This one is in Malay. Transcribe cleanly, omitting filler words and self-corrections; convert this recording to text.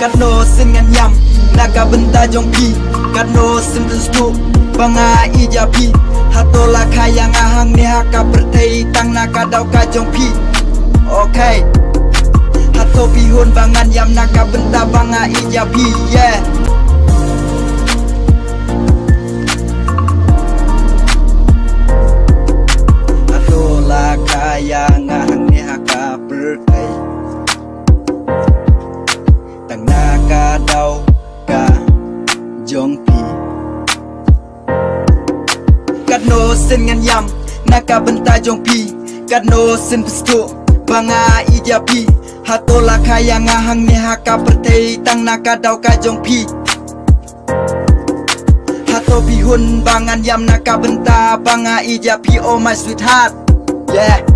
Kat no sin ngan yam Naga benta jong pi Kat no sim ten stu Banga ija pi Hatola kaya ngahang ni haka pertei Tang naka daw ka jong pi Okay Hato pihun bangan yam naka benta banga ija pi Yeah Hatola kaya ngahang ni haka pertei Tang naka daw ka jong pi Kat no sin ngan yam Naka benta jong pi Kat no sin pestu Banga ija pi Hatola kaya ngahang ni haka pertei Tang naka daw ka jong pi Hato pihun bangan yam naka benta Banga ija pi oh my sweetheart Yeah